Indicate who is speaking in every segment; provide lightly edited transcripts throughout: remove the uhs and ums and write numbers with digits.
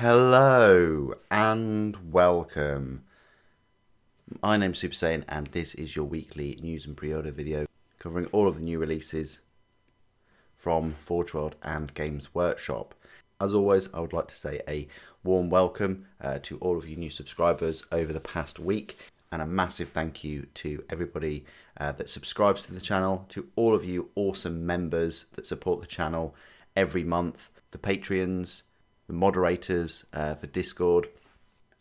Speaker 1: Hello and welcome. My name's Super Saiyan and this is your weekly news and pre-order video covering all of the new releases from World and Games Workshop. As always, I would like to say a warm welcome to all of you new subscribers over the past week, and a massive thank you to everybody that subscribes to the channel, to all of you awesome members that support the channel every month, the Patreons, the moderators for Discord,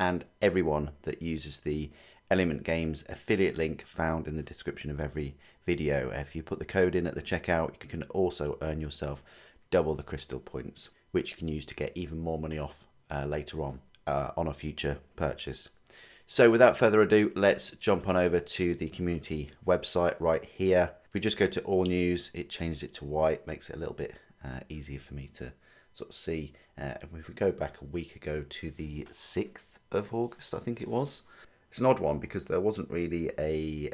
Speaker 1: and everyone that uses the Element Games affiliate link found in the description of every video. If you put the code in at the checkout, you can also earn yourself double the crystal points, which you can use to get even more money off later on a future purchase. So without further ado, let's jump on over to the community website right here. If we just go to all news, it changes it to white, makes it a little bit easier for me to sort of see. If we go back a week ago to the 6th of August, I think it was. It's an odd one because there wasn't really a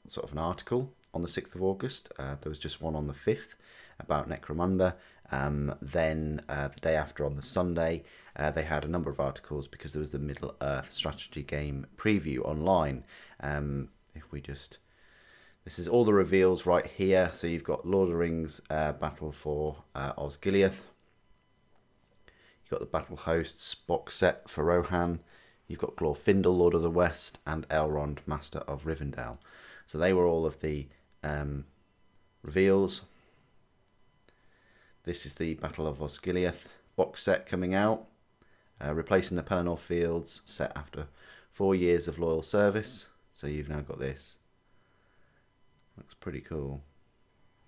Speaker 1: sort of an article on the 6th of August. There was just one on the 5th about Necromunda. Then the day after, on the Sunday, they had a number of articles because there was the Middle Earth strategy game preview online. If we just... This is all the reveals right here. So you've got Lord of the Rings Battle for Osgiliath. You've got the Battle Hosts box set for Rohan. You've got Glorfindel, Lord of the West, and Elrond, Master of Rivendell. So they were all of the reveals. This is the Battle of Osgiliath box set coming out, replacing the Pelennor Fields, set after 4 years of loyal service. So you've now got this. Looks pretty cool.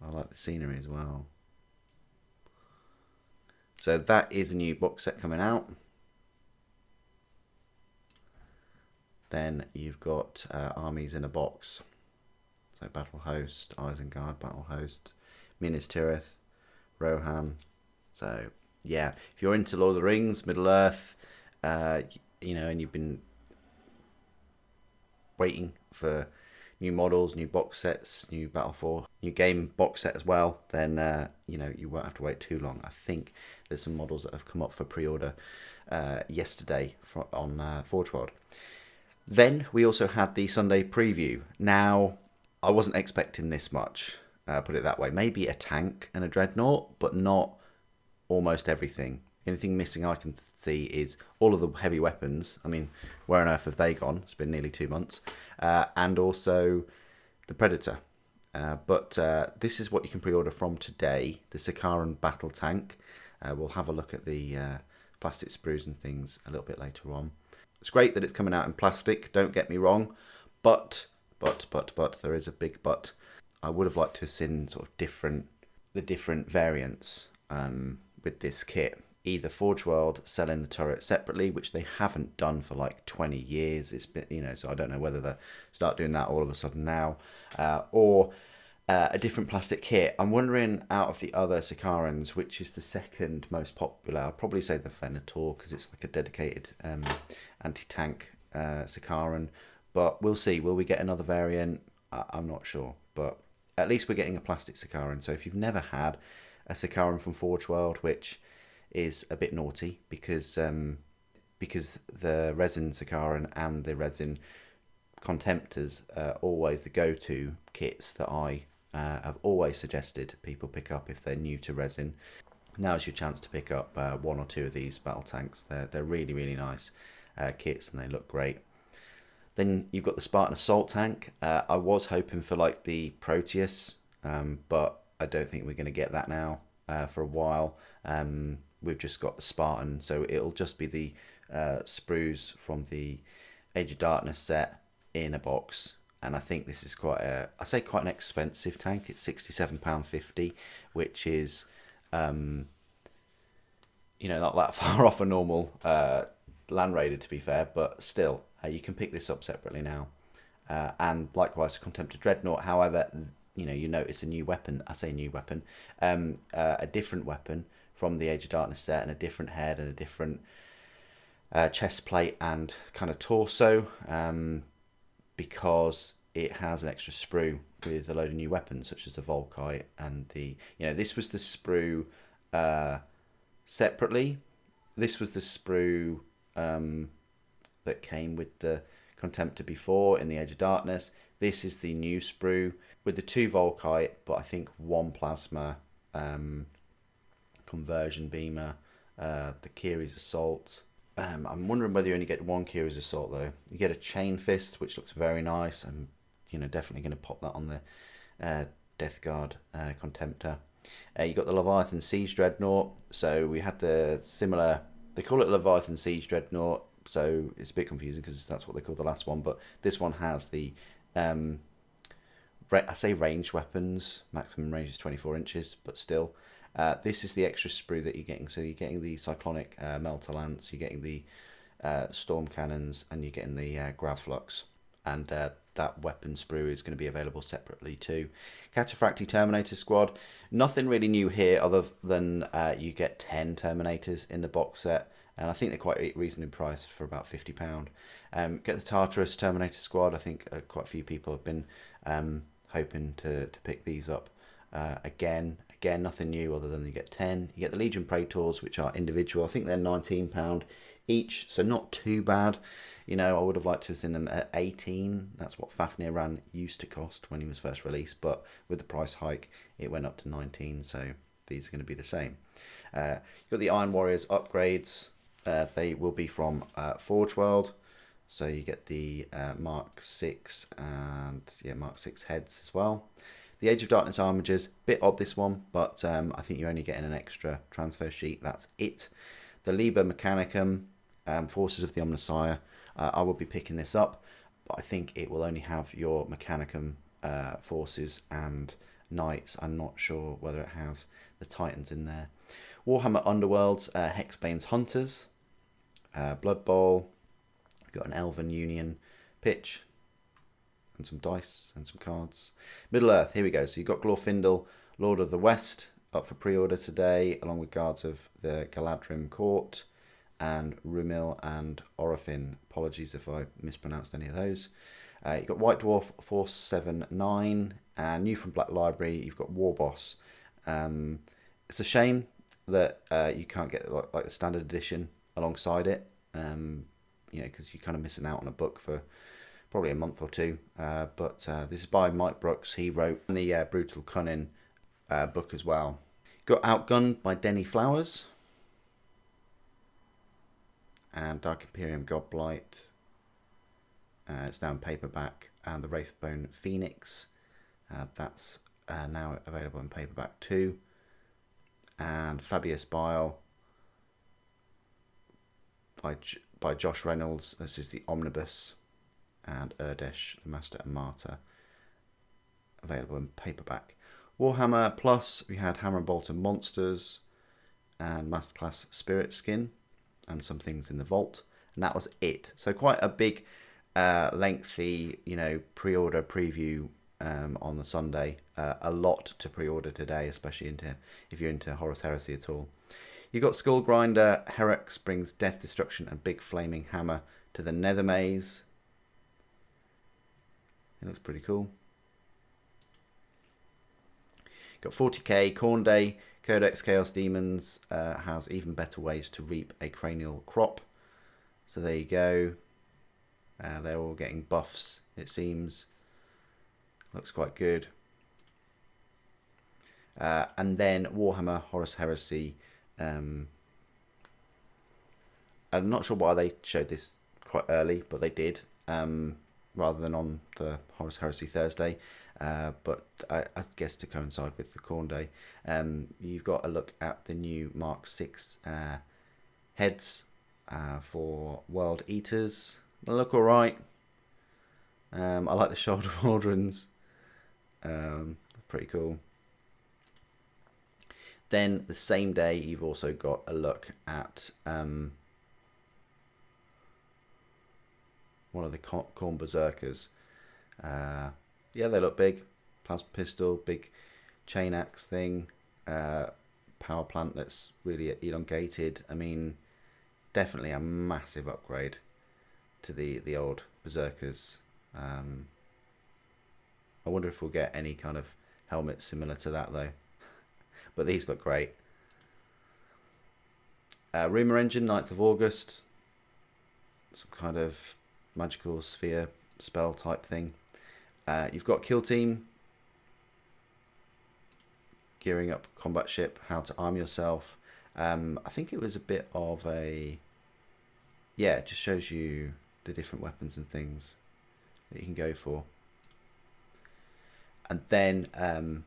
Speaker 1: I like the scenery as well. So that is a new box set coming out. Then you've got armies in a box. So Battle Host, Isengard, Battle Host, Minas Tirith, Rohan. So yeah, if you're into Lord of the Rings, Middle Earth, you know, and you've been waiting for new models, new box sets, new Battle for, new game box set as well, then you know, you won't have to wait too long. I think there's some models that have come up for pre-order yesterday on Forge World. Then we also had the Sunday preview. Now, I wasn't expecting this much, put it that way. Maybe a tank and a dreadnought, but not almost everything. Anything missing I can see is all of the heavy weapons. I mean, where on earth have they gone? It's been nearly 2 months. And also the Predator. But this is what you can pre-order from today, the Sakaran Battle Tank. We'll have a look at the plastic sprues and things a little bit later on. It's great that it's coming out in plastic, don't get me wrong, but, there is a big but. I would have liked to have seen sort of the different variants with this kit. Either Forge World selling the turret separately, which they haven't done for like 20 years. It's been, you know, so I don't know whether they start doing that all of a sudden now, or a different plastic kit. I'm wondering, out of the other Sakarans, which is the second most popular. I'll probably say the Venator because it's like a dedicated anti-tank Sakaran, but we'll see. Will we get another variant? I'm not sure, but at least we're getting a plastic Sakaran. So if you've never had a Sakaran from Forge World, which is a bit naughty because the resin Sakaran and the resin Contemptors are always the go-to kits that I have always suggested people pick up if they're new to resin. Now's your chance to pick up 1 or 2 of these battle tanks. They're really, really nice kits and they look great. Then you've got the Spartan Assault Tank. I was hoping for like the Proteus, but I don't think we're going to get that now for a while. We've just got the Spartan, so it'll just be the sprues from the Age of Darkness set in a box. And I think this is quite an expensive tank. It's £67.50, which is you know, not that far off a normal Land Raider, to be fair, but still you can pick this up separately now. And likewise Contemptor Dreadnought. However, you know, you notice a new weapon. I say new weapon, a different weapon from the Age of Darkness set, and a different head and a different chest plate and kind of torso, because it has an extra sprue with a load of new weapons such as the Volkite and the, you know, this was the sprue separately. This was the sprue that came with the Contemptor before in the Age of Darkness. This is the new sprue with the 2 Volkite, but I think 1 plasma, conversion beamer, the Kiri's Assault. I'm wondering whether you only get 1 Kiri's Assault though. You get a Chain Fist, which looks very nice. I'm definitely going to pop that on the Death Guard Contemptor. You got the Leviathan Siege Dreadnought. So we had the similar. They call it Leviathan Siege Dreadnought, so it's a bit confusing because that's what they called the last one. But this one has the I say ranged weapons. Maximum range is 24 inches, but still. This is the extra sprue that you're getting. So you're getting the Cyclonic Melter Lance, you're getting the Storm Cannons, and you're getting the Gravflux. And that weapon sprue is going to be available separately too. Cataphractii Terminator Squad. Nothing really new here other than you get 10 Terminators in the box set. And I think they're quite reasonably priced for about £50. Get the Tartarus Terminator Squad. I think quite a few people have been hoping to pick these up. Again, nothing new other than you get 10. You get the Legion Praetors, which are individual. I think they're £19 each, so not too bad. I would have liked to have seen them at 18. That's what Fafnir Ran used to cost when he was first released, but with the price hike, it went up to 19, so these are going to be the same. You've got the Iron Warriors upgrades. They will be from Forge World, so you get the Mark 6 and Mark 6 heads as well. The Age of Darkness Armigers, bit odd this one, but I think you're only getting an extra transfer sheet, that's it. The Liber Mechanicum, Forces of the Omnissiah, I will be picking this up, but I think it will only have your Mechanicum forces and knights. I'm not sure whether it has the Titans in there. Warhammer Underworlds, Hexbane's Hunters, Blood Bowl, we've got an Elven Union pitch, and some dice and some cards. Middle Earth, here we go. So you've got Glorfindel, Lord of the West, up for pre-order today, along with Guards of the Galadrim Court, and Rumil and Orofin. Apologies if I mispronounced any of those. You've got White Dwarf 479, and new from Black Library, you've got War Boss. It's a shame that you can't get like the standard edition alongside it, because you're kind of missing out on a book for probably a month or two. But this is by Mike Brooks. He wrote the Brutal Cunning book as well. Got Outgunned by Denny Flowers. And Dark Imperium Godblight. It's now in paperback. And the Wraithbone Phoenix. That's now available in paperback too. And Fabius Bile by Josh Reynolds. This is the Omnibus. And Urdesh, the Master and Martyr, available in paperback. Warhammer Plus, we had Hammer and Bolter Monsters and Masterclass Spirit Skin and some things in the vault, and that was it. So quite a big, lengthy, pre-order preview on the Sunday. A lot to pre-order today, especially if you're into Horus Heresy at all. You've got Skullgrinder, Herex brings Death, Destruction, and Big Flaming Hammer to the Nether Maze. It looks pretty cool. Got 40k, Corn Day, Codex Chaos Demons has even better ways to reap a cranial crop. So there you go. They're all getting buffs, it seems. Looks quite good. And then Warhammer Horus Heresy. I'm not sure why they showed this quite early, but they did. Rather than on the Horus Heresy Thursday, but I guess to coincide with the Corn Day. You've got a look at the new Mark 6 heads for World Eaters. They look alright. I like the shoulder pauldrons. Pretty cool. Then the same day, you've also got a look at one of the Khorne Berserkers. They look big. Plasma pistol, big chain axe thing, power plant that's really elongated. I mean, definitely a massive upgrade to the old Berserkers. I wonder if we'll get any kind of helmet similar to that though. But these look great. Rumour Engine, 9th of August. Some kind of magical sphere spell type thing. You've got Kill Team, gearing up combat ship, how to arm yourself. I think it was a bit of a, yeah, it just shows you the different weapons and things that you can go for. And then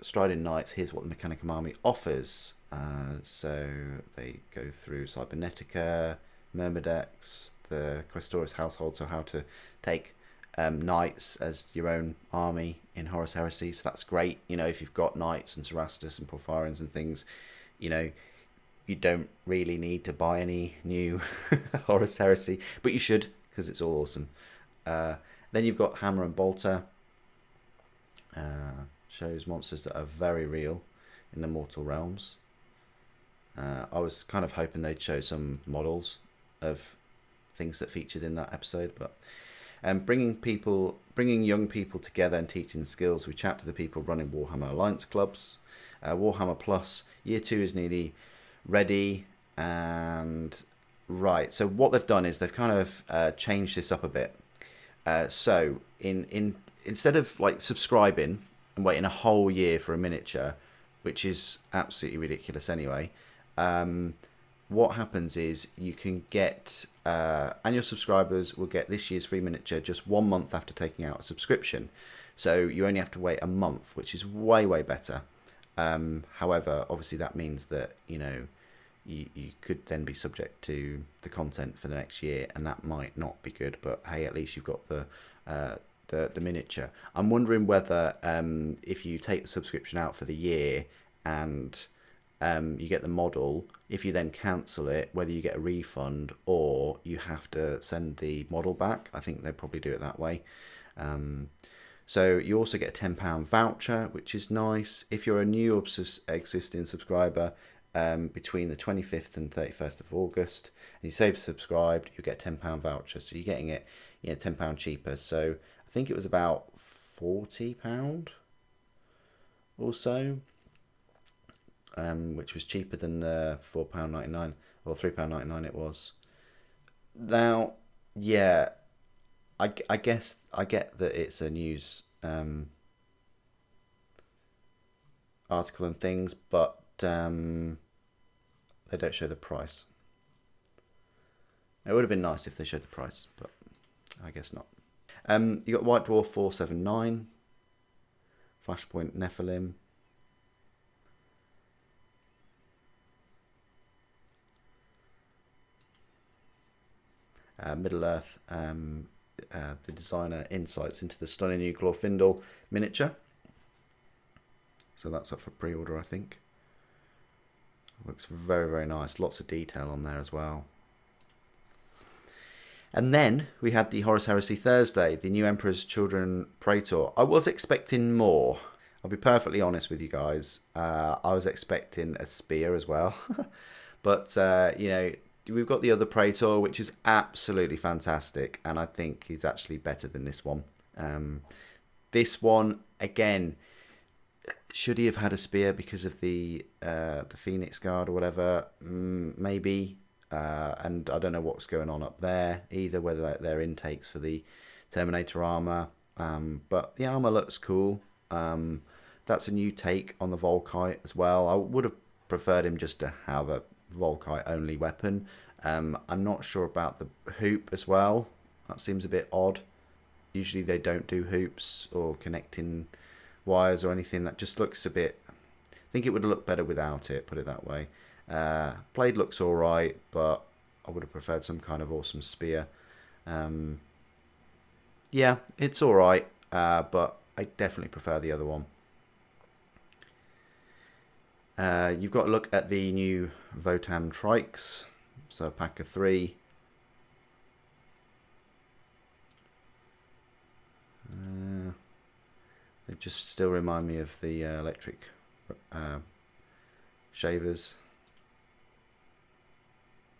Speaker 1: Striding Knights, here's what the Mechanicum Army offers. So they go through Cybernetica, Myrmedex, the Questoris household, so how to take knights as your own army in Horus Heresy. So that's great. You know, if you've got knights and Cerastus and Porphyrians and things, you know, you don't really need to buy any new Horus Heresy, but you should, because it's all awesome. Then you've got Hammer and Bolter. Shows monsters that are very real in the mortal realms. I was kind of hoping they'd show some models of things that featured in that episode, but bringing young people together and teaching skills. We chat to the people running Warhammer Alliance clubs. Warhammer Plus Year 2 is nearly ready, and right. So what they've done is they've kind of changed this up a bit. So instead of like subscribing and waiting a whole year for a miniature, which is absolutely ridiculous anyway, what happens is you can get annual subscribers will get this year's free miniature just 1 month after taking out a subscription. So you only have to wait a month, which is way better. However, obviously that means that, you know, you could then be subject to the content for the next year, and that might not be good, but hey, at least you've got the miniature. I'm wondering whether if you take the subscription out for the year and you get the model, if you then cancel it, whether you get a refund or you have to send the model back. I think they probably do it that way. So you also get a £10 voucher, which is nice. If you're a new existing subscriber, between the 25th and 31st of August, and you say subscribed, you get a £10 voucher. So you're getting it, you know, £10 cheaper. So I think it was about £40 or so, which was cheaper than the £4.99 or £3.99 it was. Now, yeah, I guess I get that it's a news article and things, but they don't show the price. It would have been nice if they showed the price, but I guess not. You got White Dwarf 479, Flashpoint Nephilim, Middle Earth, the designer insights into the stunning new Glorfindel miniature. So that's up for pre-order, I think. Looks very nice. Lots of detail on there as well. And then we had the Horus Heresy Thursday, the new Emperor's Children Praetor. I was expecting more. I'll be perfectly honest with you guys. I was expecting a spear as well. But, you know, we've got the other Praetor, which is absolutely fantastic. And I think he's actually better than this one. This one, again, should he have had a spear because of the Phoenix Guard or whatever? Maybe. And I don't know what's going on up there either, whether they're intakes for the Terminator armor. But the armor looks cool. That's a new take on the Volkite as well. I would have preferred him just to have a Volkite only weapon. I'm not sure about the hoop as well. That seems a bit odd. Usually they don't do hoops or connecting wires or anything. That just looks a bit... I think it would have looked better without it, put it that way. Blade looks alright, but I would have preferred some kind of awesome spear. Yeah, it's alright, but I definitely prefer the other one. You've got to look at the new Votan Trikes, so a pack of 3. They just still remind me of the electric shavers.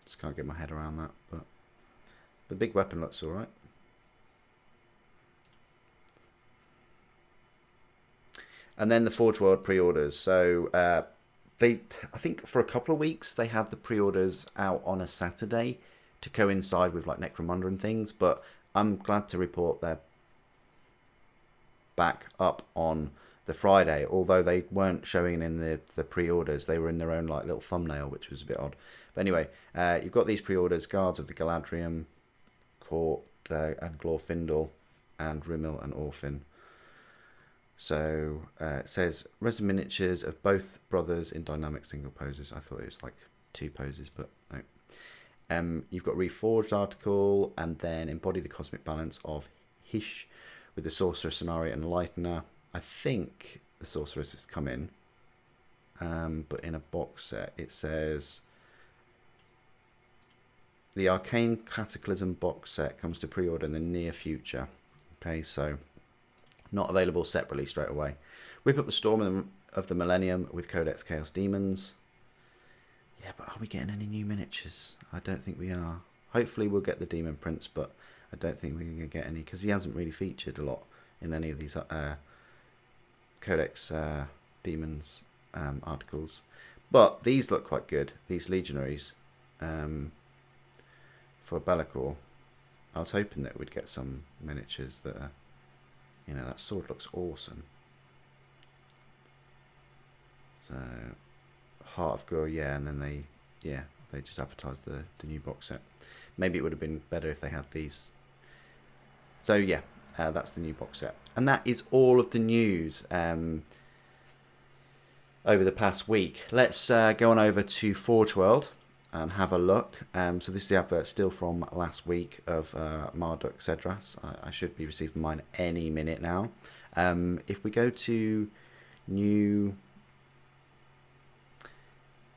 Speaker 1: Just can't get my head around that, but the big weapon looks alright. And then the Forge World pre-orders. So I think for a couple of weeks they had the pre-orders out on a Saturday to coincide with like Necromunda and things, but I'm glad to report they're back up on the Friday, although they weren't showing in the pre-orders. They were in their own like little thumbnail, which was a bit odd. But anyway, you've got these pre-orders: Guards of the Galadriel, Court, and Glorfindel, and Rimmel and Orphan. So it says resin miniatures of both brothers in dynamic single poses. I thought it was like 2 poses, but no. You've got Reforged article, and then Embody the Cosmic Balance of Hish with the Sorceress, Scenario, and Lightner. I think the Sorceress has come in, but in a box set. It says the Arcane Cataclysm box set comes to pre-order in the near future. Okay, so not available separately straight away. Whip Up the Storm of the Millennium with Codex Chaos Demons. Yeah, but are we getting any new miniatures? I don't think we are. Hopefully we'll get the Demon Prince, but I don't think we're going to get any, because he hasn't really featured a lot in any of these Codex Demons articles. But these look quite good, these Legionaries. For Be'lakor, I was hoping that we'd get some miniatures that are, you know, that sword looks awesome. So, Heart of Gore, yeah, and then they just advertised the new box set. Maybe it would have been better if they had these. So yeah, that's the new box set. And that is all of the news over the past week. Let's go on over to Forge World and have a look. So this is the advert still from last week of Marduk Cedras. I should be receiving mine any minute now. If we go to new...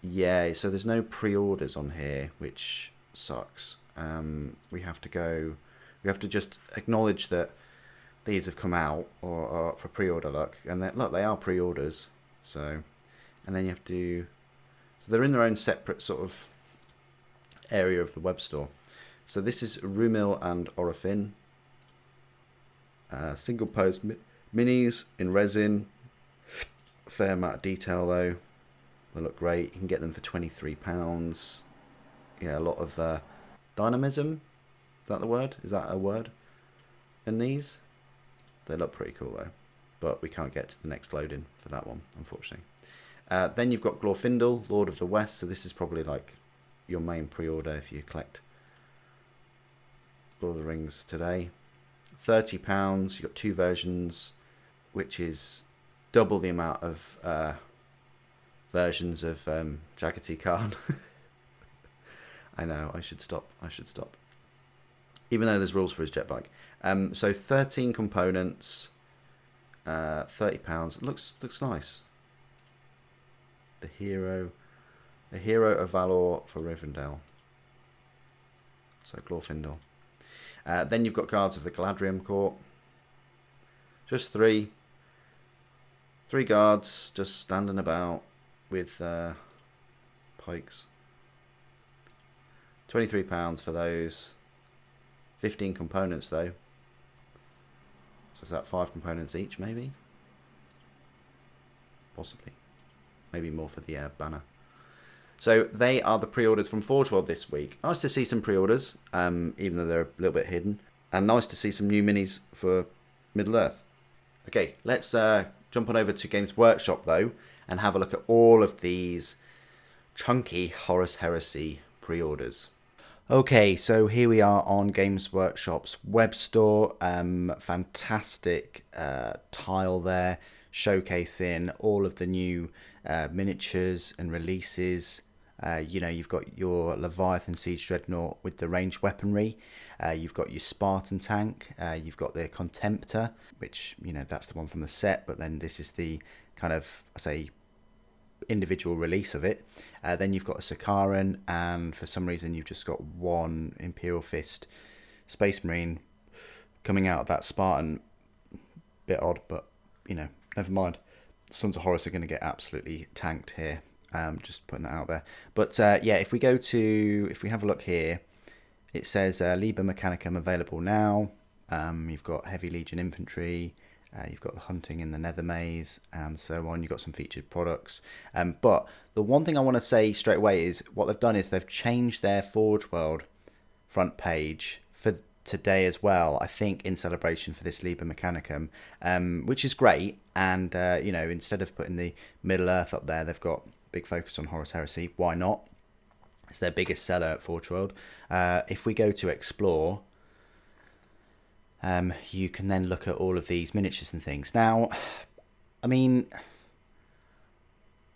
Speaker 1: Yeah, so there's no pre-orders on here, which sucks. We have to just acknowledge that these have come out or for pre-order look, and look, they are pre-orders. So, and then you have to, so they're in their own separate sort of area of the web store. So this is Rumil and Orphan. Single pose minis in resin. Fair amount of detail though. They look great. You can get them for £23. Yeah, a lot of dynamism. Is that the word? Is that a word? In these? They look pretty cool though. But we can't get to the next loading for that one, unfortunately. Then you've got Glorfindel, Lord of the West. So this is probably like your main pre-order if you collect Lord of the Rings today. £30. You've got 2 versions, which is double the amount of versions of Jagati Khan. I know, I should stop. Even though there's rules for his jet bike. So 13 components, £30. Looks nice. The hero of Valor for Rivendell. So Glorfindel. Then you've got Guards of the Galadriel Court. Just 3 guards just standing about with pikes. £23 for those. 15 components though. So is that 5 components each maybe? Possibly. Maybe more for the banner. So they are the pre-orders from Forge World this week. Nice to see some pre-orders, even though they're a little bit hidden. And nice to see some new minis for Middle-earth. Okay, let's jump on over to Games Workshop though, and have a look at all of these chunky Horus Heresy pre-orders. Okay, so here we are on Games Workshop's web store. Fantastic tile there, showcasing all of the new miniatures and releases. You know, you've got your Leviathan Siege Dreadnought with the ranged weaponry. You've got your Spartan tank. You've got the Contemptor, which, you know, that's the one from the set, but then this is the kind of, I say, individual release of it. Then you've got a Sakaran, and for some reason you've just got one Imperial Fist Space Marine coming out of that Spartan. Bit odd, but, you know, never mind. Sons of Horus are going to get absolutely tanked here. Just putting that out there. But yeah, if we have a look here, it says Liber Mechanicum available now. You've got Heavy Legion Infantry, You've got the hunting in the Nether Maze and so on. You've got some featured products. But the one thing I want to say straight away is what they've done is they've changed their Forge World front page for today as well, I think in celebration for this Liber Mechanicum, which is great. And, instead of putting the Middle Earth up there, they've got big focus on Horus Heresy. Why not? It's their biggest seller at Forge World. If we go to Explore, you can then look at all of these miniatures and things. Now, I mean,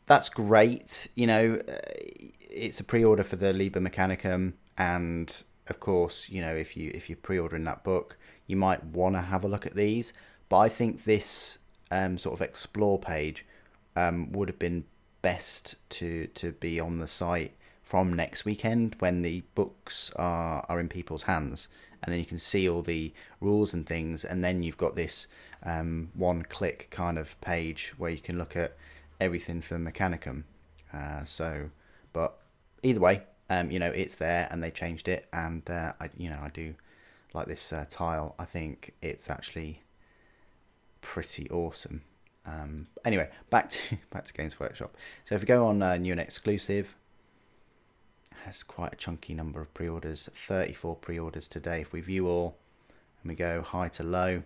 Speaker 1: that's great. It's a pre-order for the Liber Mechanicum, and of course, if you're pre-ordering that book, you might want to have a look at these. But I think this sort of Explore page would have been best to be on the site from next weekend when the books are in people's hands, and then you can see all the rules and things, and then you've got this one-click kind of page where you can look at everything for Mechanicum. But either way, it's there, and they changed it, and I do like this tile. I think it's actually pretty awesome. Anyway, back to Games Workshop. So if we go on new and exclusive, has quite a chunky number of pre-orders, 34 pre-orders today. If we view all and we go high to low,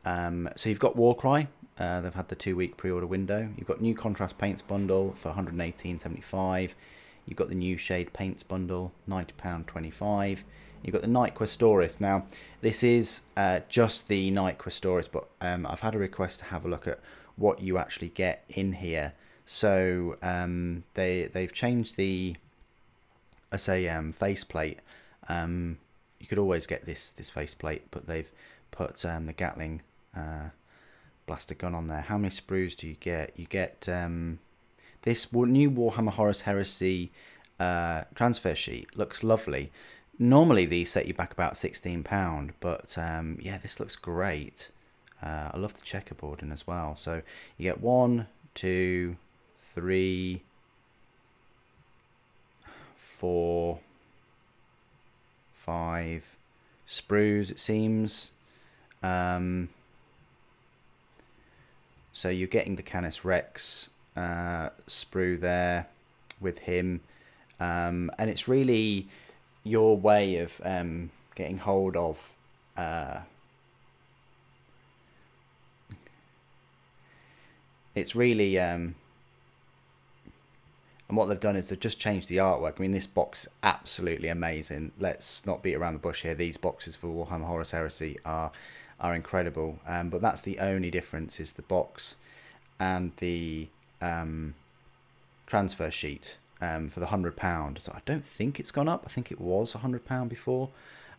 Speaker 1: so you've got Warcry. They've had the 2-week pre-order window. You've got new contrast paints bundle for £118.75. You've got the new shade paints bundle, £90.25. You've got the Knight Questoris. Now this is just the Knight Questoris, but I've had a request to have a look at what you actually get in here. So they've changed the faceplate. You could always get this faceplate, but they've put the Gatling blaster gun on there. How many sprues do you get? You get this new Warhammer Horus Heresy transfer sheet. Looks lovely. Normally these set you back about £16, but yeah, this looks great. I love the checkerboarding as well. So you get 1, 2, 3, 4, 5 sprues, it seems. So you're getting the Canis Rex sprue there with him, and it's really your way of getting hold of it's really and what they've done is they've just changed the artwork. I mean, this box is absolutely amazing. Let's not beat around the bush here. These boxes for Warhammer Horus Heresy are incredible, but that's the only difference, is the box and the transfer sheet for the £100. So I don't think it's gone up. I think it was £100 before.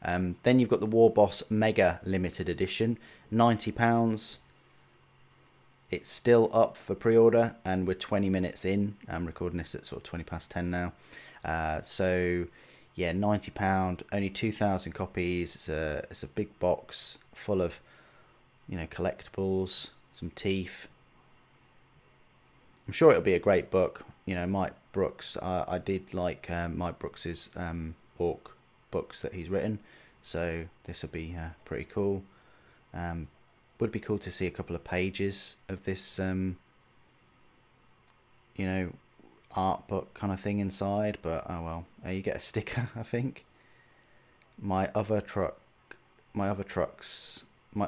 Speaker 1: Then you've got the War Boss Mega Limited Edition, £90. It's still up for pre-order, and we're 20 minutes in. I'm recording this at sort of 20 past 10 now. So yeah, £90, only 2,000 copies. It's a big box full of, collectibles, some teeth. I'm sure it'll be a great book. Mike Brooks, I did like Mike Brooks's Orc books that he's written, so this will be pretty cool. Would be cool to see a couple of pages of this, art book kind of thing inside, but oh well. You get a sticker, I think. My other truck's a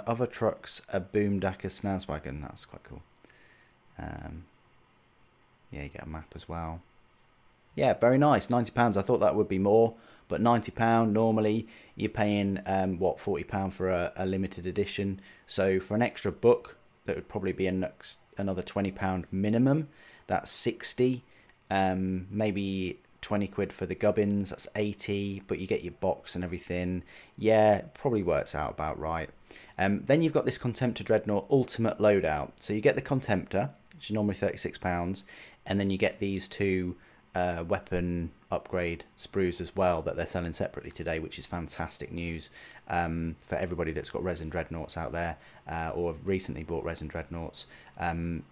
Speaker 1: Boomdacker Snazwagon. That's quite cool. Yeah, you get a map as well. Yeah, very nice. £90. I thought that would be more, but £90 normally you're paying £40 for a limited edition. So for an extra book, that would probably be another £20 minimum. That's 60. Maybe 20 quid for the gubbins. That's 80. But you get your box and everything. Yeah, it probably works out about right. Then you've got this Contemptor Dreadnought Ultimate Loadout. So you get the Contemptor, which is normally £36, and then you get these two weapon upgrade sprues as well that they're selling separately today, which is fantastic news for everybody that's got resin dreadnoughts out there or recently bought resin dreadnoughts.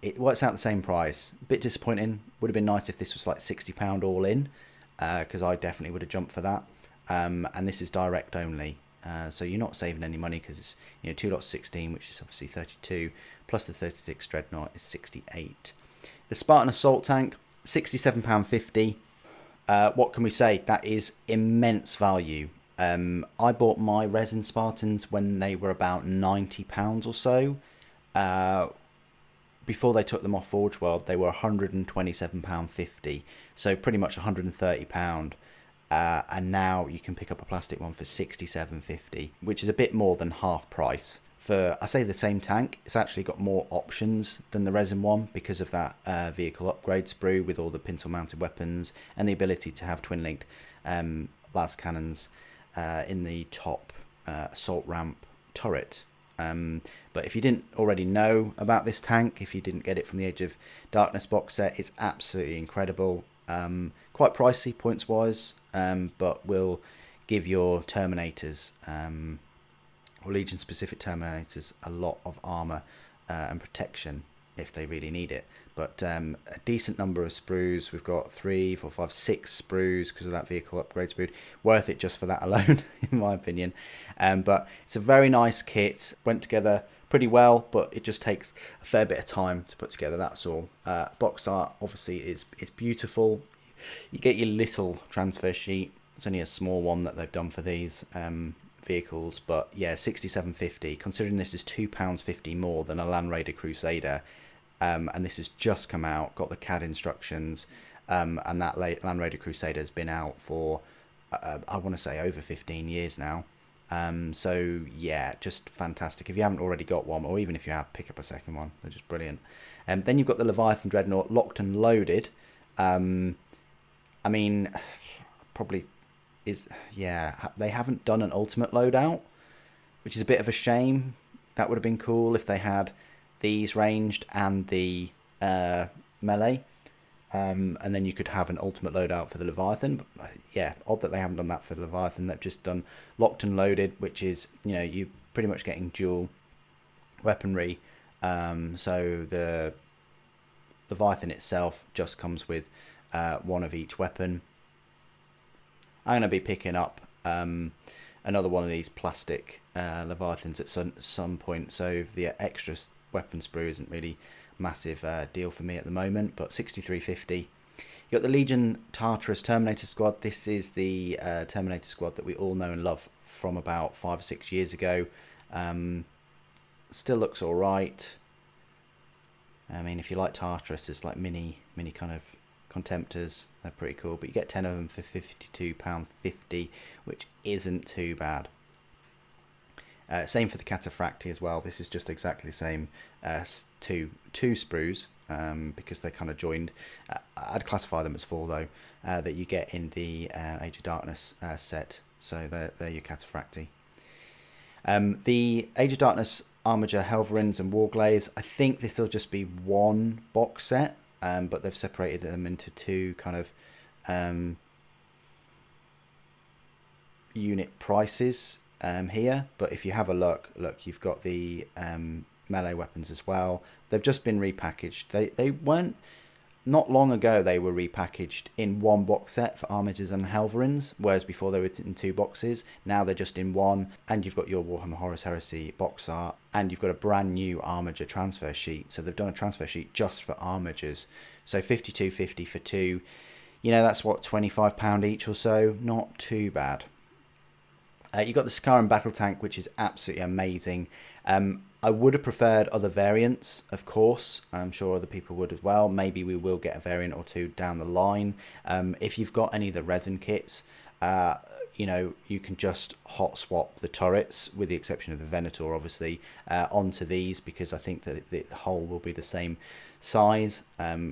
Speaker 1: It works out the same price. A bit disappointing. Would have been nice if this was like £60 all in, because I definitely would have jumped for that. And this is direct only. So you're not saving any money because it's 2 lots 16, which is obviously 32, plus the 36 dreadnought is 68. The Spartan assault tank, £67.50. What can we say? That is immense value. I bought my resin Spartans when they were about £90 or so. Before they took them off Forge World, they were £127.50, so pretty much £130. And now you can pick up a plastic one for £67.50, which is a bit more than half price. For, I say, the same tank, it's actually got more options than the resin one because of that vehicle upgrade sprue with all the pintle mounted weapons and the ability to have twin linked las cannons in the top assault ramp turret. But if you didn't already know about this tank, if you didn't get it from the Age of Darkness box set, it's absolutely incredible. Quite pricey points wise, but will give your Terminators or Legion specific Terminators a lot of armor and protection if they really need it. But a decent number of sprues. We've got 3, 4, 5, 6 sprues because of that vehicle upgrade sprue. Worth it just for that alone, in my opinion. But it's a very nice kit. Went together pretty well, but it just takes a fair bit of time to put together, that's all. Box art obviously is beautiful. You get your little transfer sheet. It's only a small one that they've done for these vehicles, but yeah, £67.50. Considering this is £2.50 more than a Land Raider Crusader, and this has just come out, got the CAD instructions, and that Land Raider Crusader has been out for I want to say over 15 years now. So yeah, just fantastic. If you haven't already got one, or even if you have, pick up a second one. They're just brilliant. Then you've got the Leviathan Dreadnought locked and loaded. I mean, probably is, yeah, they haven't done an ultimate loadout, which is a bit of a shame. That would have been cool if they had these ranged and the melee, and then you could have an ultimate loadout for the Leviathan. But, yeah, odd that they haven't done that for the Leviathan. They've just done locked and loaded, which is, you're pretty much getting dual weaponry. So the Leviathan itself just comes with one of each weapon. I'm going to be picking up another one of these plastic Leviathans at some point, so the extra weapon sprue isn't really massive deal for me at the moment, but £63.50. You got the Legion Tartarus Terminator Squad. This is the Terminator Squad that we all know and love from about 5 or 6 years ago. Still looks alright. I mean, if you like Tartarus, it's like mini kind of Contemptors. They're pretty cool, but you get 10 of them for £52.50, which isn't too bad. Same for the Cataphracti as well. This is just exactly the same. Two sprues, because they kind of joined. I'd classify them as 4 though, that you get in the Age of Darkness set. So they're your Cataphracti. The Age of Darkness Armiger, Helverins and Warglaze, I think this will just be one box set, but they've separated them into 2 kind of unit prices here. But if you have a look, you've got the melee weapons as well. They've just been repackaged. They weren't, not long ago they were repackaged in one box set for Armigers and Helverins, whereas before they were in 2 boxes. Now they're just in one, and you've got your Warhammer Horus Heresy box art, and you've got a brand new Armiger transfer sheet. So they've done a transfer sheet just for Armigers. So £52.50 for 2. That's what, £25 each or so. Not too bad. You've got the Sakaran Battle Tank, which is absolutely amazing. I would have preferred other variants, of course. I'm sure other people would as well. Maybe we will get a variant or 2 down the line. If you've got any of the resin kits, you can just hot swap the turrets, with the exception of the Venator, obviously, onto these, because I think that the whole will be the same size,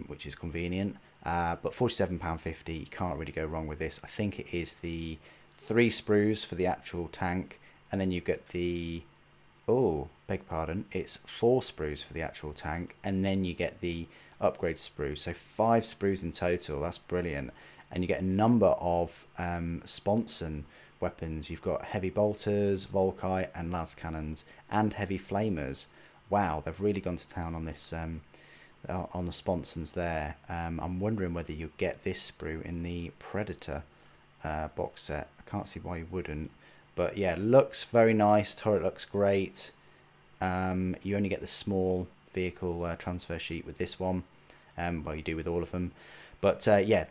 Speaker 1: which is convenient. But £47.50, you can't really go wrong with this. I think it is the 3 sprues for the actual tank, and then you get the, beg pardon, it's 4 sprues for the actual tank, and then you get the upgrade sprue. So 5 sprues in total. That's brilliant. And you get a number of sponson weapons. You've got heavy bolters, Volkite and las cannons, and heavy flamers. Wow, they've really gone to town on this, on the sponsons there. I'm wondering whether you get this sprue in the Predator box set. I can't see why you wouldn't, But yeah, looks very nice. Turret looks great. You only get the small vehicle transfer sheet with this one. Well, you do with all of them. But yeah,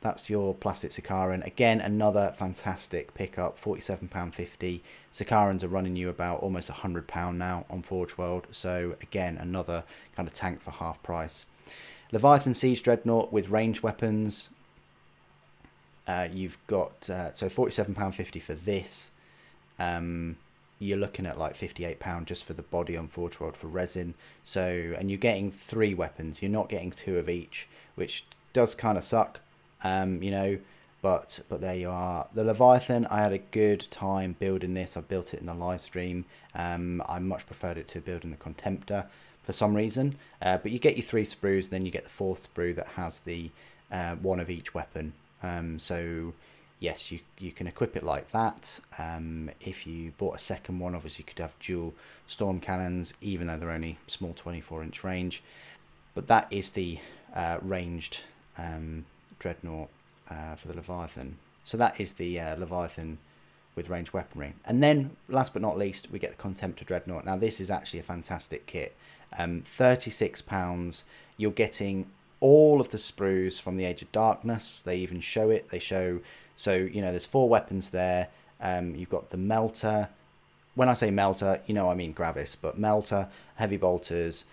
Speaker 1: that's your plastic Sakaran. Again, another fantastic pickup, £47.50. Sakarans are running you about almost £100 now on Forge World. So again, another kind of tank for half price. Leviathan Siege Dreadnought with ranged weapons. You've got so £47.50 for this. You're looking at like £58 just for the body on Forge World for resin. So, and you're getting 3 weapons. You're not getting 2 of each, which does kind of suck, you know. But there you are. The Leviathan, I had a good time building this. I built it in the live stream. I much preferred it to building the Contemptor for some reason. But you get your 3 sprues, then you get the 4th sprue that has the 1 of each weapon. So yes, you can equip it like that. If you bought a second one, obviously you could have dual storm cannons, even though they're only small 24-inch range. But that is the ranged dreadnought for the Leviathan. So that is the Leviathan with ranged weaponry. And then, last but not least, we get the Contemptor Dreadnought. Now this is actually a fantastic kit. £36. You're getting all of the sprues from the Age of Darkness. They even show it. They show, so you know, there's 4 weapons there. You've got the melter. When I say melter, you know I mean Gravis, but melter, heavy bolters,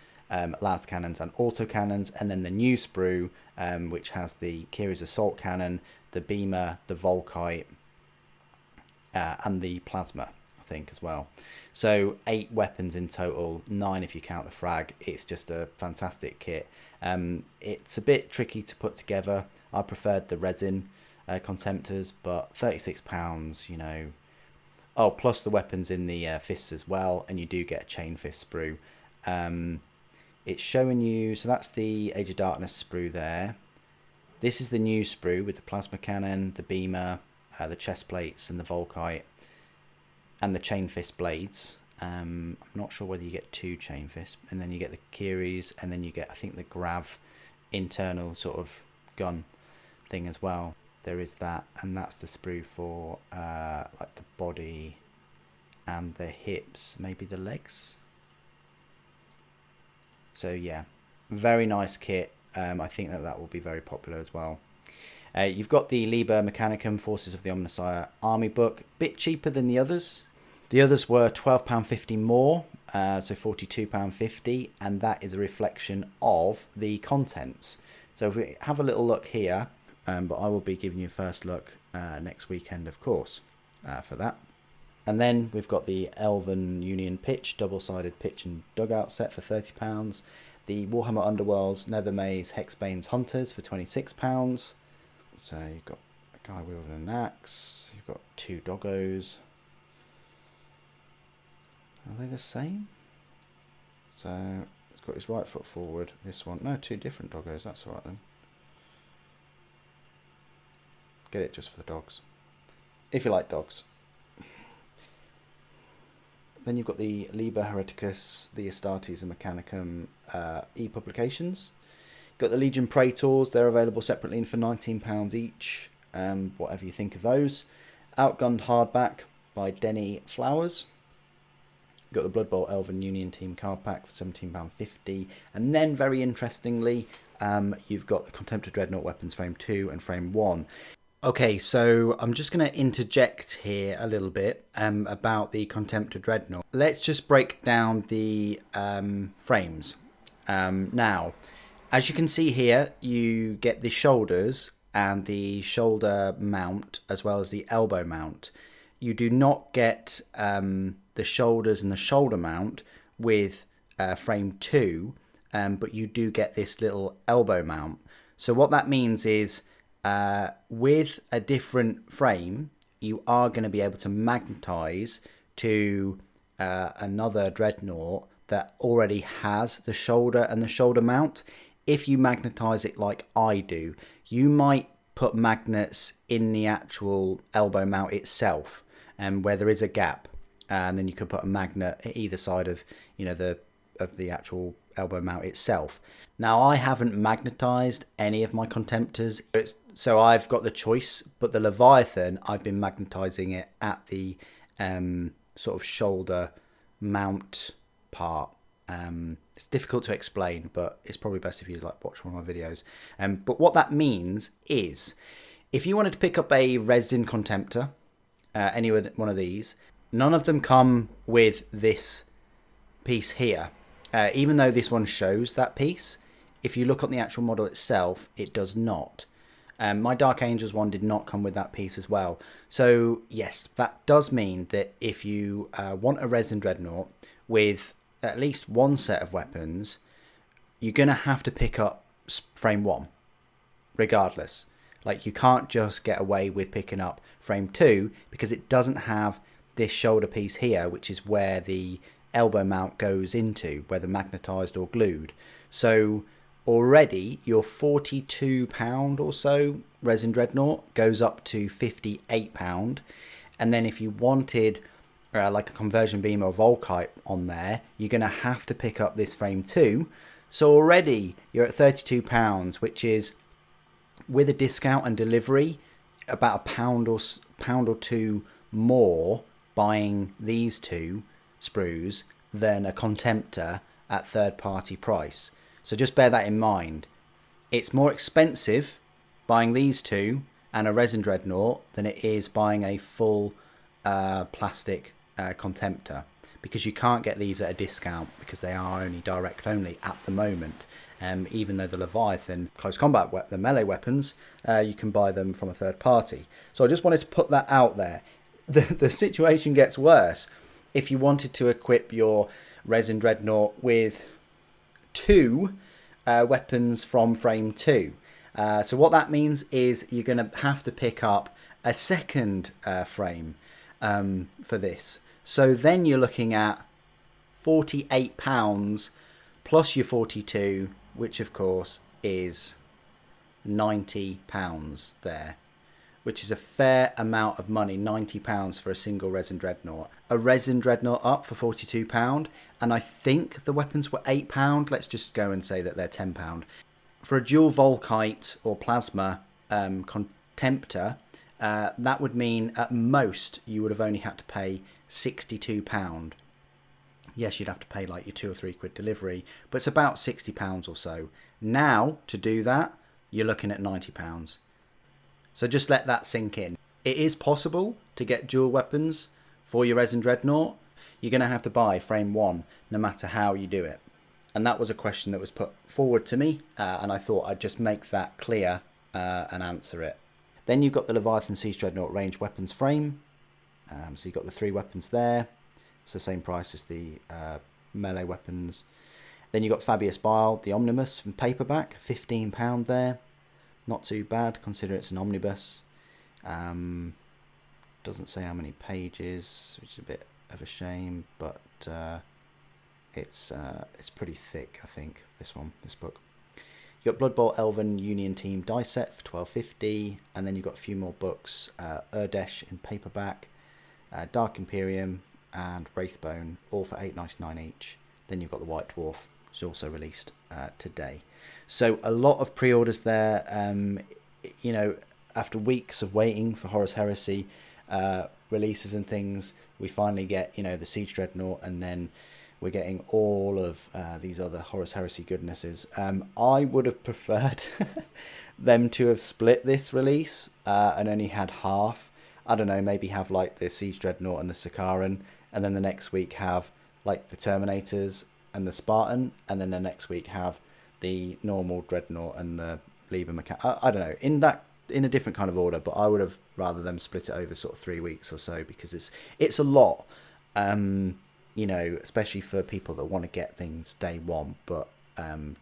Speaker 1: las cannons and auto cannons, and then the new sprue, which has the Kiri's assault cannon, the beamer, the Volkite, and the plasma, I think, as well. So 8 weapons in total, 9 if you count the frag. It's just a fantastic kit. It's a bit tricky to put together. I preferred the resin Contemptors, but £36, you know. Oh, plus the weapons in the fists as well, and you do get a chain fist sprue. It's showing you, so that's the Age of Darkness sprue there. This is the new sprue with the plasma cannon, the beamer, the chest plates, and the Volkite, and the chain fist blades. I'm not sure whether you get 2 chain fists, and then you get the Kiri's, and then you get, I think, the Grav internal sort of gun thing as well. There is that, and that's the sprue for like the body and the hips, maybe the legs. So yeah, very nice kit. I think that will be very popular as well. You've got the Liber Mechanicum Forces of the Omnissiah Army book, bit cheaper than the others. The others were £12.50 more, so £42.50, and that is a reflection of the contents. So if we have a little look here, but I will be giving you a first look next weekend, of course, for that. And then we've got the Elven Union Pitch, double-sided pitch and dugout set for £30. The Warhammer Underworlds Nether Maze Hexbane's Hunters for £26. So you've got a guy wielding an axe. You've got 2 doggos. Are they the same? So he's got his right foot forward. This one, no, 2 different doggos. That's all right then. Get it just for the dogs, if you like dogs. Then you've got the Liber Hereticus, the Astartes and Mechanicum e-publications. Got the Legion Praetors, they're available separately for £19 each, whatever you think of those. Outgunned Hardback by Denny Flowers. Got the Blood Bowl Elven Union Team card pack for £17.50. And then, very interestingly, you've got the Contemptor Dreadnought Weapons Frame 2 and Frame 1. Okay, so I'm just going to interject here a little bit about the Contemptor Dreadnought. Let's just break down the frames. Now, as you can see here, you get the shoulders and the shoulder mount as well as the elbow mount. You do not get the shoulders and the shoulder mount with frame 2, but you do get this little elbow mount. So what that means is with a different frame, you are going to be able to magnetize to another dreadnought that already has the shoulder and the shoulder mount. If you magnetize it like I do, you might put magnets in the actual elbow mount itself, where there is a gap, and then you could put a magnet at either side of, you know, the actual
Speaker 2: elbow mount itself. Now, I haven't magnetized any of my Contemptors, so I've got the choice, but the Leviathan, I've been magnetizing it at the sort of shoulder mount part. It's difficult to explain, but it's probably best if you watch one of my videos. But what that means is, if you wanted to pick up a resin Contemptor, any one of these, none of them come with this piece here. Even though this one shows that piece, if you look on the actual model itself, it does not. My Dark Angels one did not come with that piece as well. So yes, that does mean that if you want a resin dreadnought with at least one set of weapons, you're going to have to pick up frame 1, regardless. Like, you can't just get away with picking up frame 2 because it doesn't have this shoulder piece here, which is where the elbow mount goes into, whether magnetized or glued. So already your £42 or so resin dreadnought goes up to £58. And then if you wanted like a conversion beam or Volkite on there, you're going to have to pick up this frame 2. So already you're at £32, which is, with a discount and delivery, about £1 or £2 more buying these two sprues than a Contemptor at third party price. So just bear that in mind. It's more expensive buying these two and a resin dreadnought than it is buying a full plastic Contemptor, because you can't get these at a discount because they are only direct only at the moment. Even though the Leviathan close combat, the melee weapons, you can buy them from a third party. So I just wanted to put that out there. The situation gets worse if you wanted to equip your resin dreadnought with 2 weapons from frame 2. So what that means is you're going to have to pick up a second frame for this. So then you're looking at £48 plus your 42, which of course is £90 there, which is a fair amount of money. £90 for a single resin dreadnought. A resin dreadnought up for £42, and I think the weapons were £8. Let's just go and say that they're £10. For a dual Volkite or plasma Contemptor, that would mean at most you would have only had to pay £62. Yes, you'd have to pay like your £2 or £3 delivery, but it's about £60 or so. Now, to do that, you're looking at £90. So just let that sink in. It is possible to get dual weapons for your resin dreadnought. You're going to have to buy frame 1 no matter how you do it. And that was a question that was put forward to me, and I thought I'd just make that clear and answer it. Then you've got the Leviathan Siege Dreadnought range weapons frame. So you've got the 3 weapons there. It's the same price as the melee weapons. Then you've got Fabius Bile, the omnibus from paperback, £15 there. Not too bad, considering it's an omnibus. Doesn't say how many pages, which is a bit of a shame, but it's pretty thick, I think, this book. You've got Blood Bowl Elven Union Team die set for £12.50, and then you've got a few more books, Urdesh in paperback, Dark Imperium, and Wraithbone, all for £8.99 each. Then you've got the White Dwarf, which is also released today. So a lot of pre-orders there. You know, after weeks of waiting for Horus Heresy releases and things, we finally get, you know, the Siege Dreadnought, and then we're getting all of these other Horus Heresy goodnesses. I would have preferred them to have split this release and only had half. I don't know, maybe have like the Siege Dreadnought and the Sakaran, and then the next week have like the Terminators and the Spartan, and then the next week have the normal Dreadnought and the Liber Mecha. I don't know, in a different kind of order, but I would have rather them split it over sort of 3 weeks or so, because it's a lot. You know, especially for people that want to get things day one, but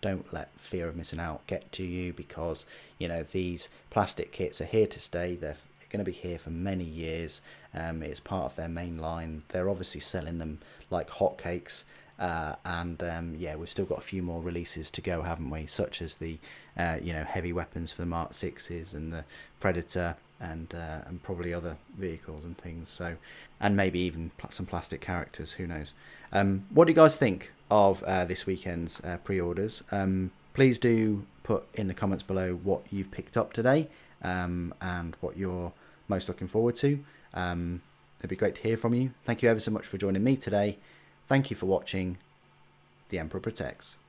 Speaker 2: don't let fear of missing out get to you, because, you know, these plastic kits are here to stay. They're going to be here for many years. It's part of their main line. They're obviously selling them like hotcakes, and yeah, we've still got a few more releases to go, haven't we? Such as the you know, heavy weapons for the Mark 6s and the Predator, and probably other vehicles and things. So, and maybe even some plastic characters, who knows. What do you guys think? of this weekend's pre-orders. Please do put in the comments below what you've picked up today and what you're most looking forward to. It'd be great to hear from you. Thank you ever so much for joining me today. Thank you for watching. The Emperor Protects.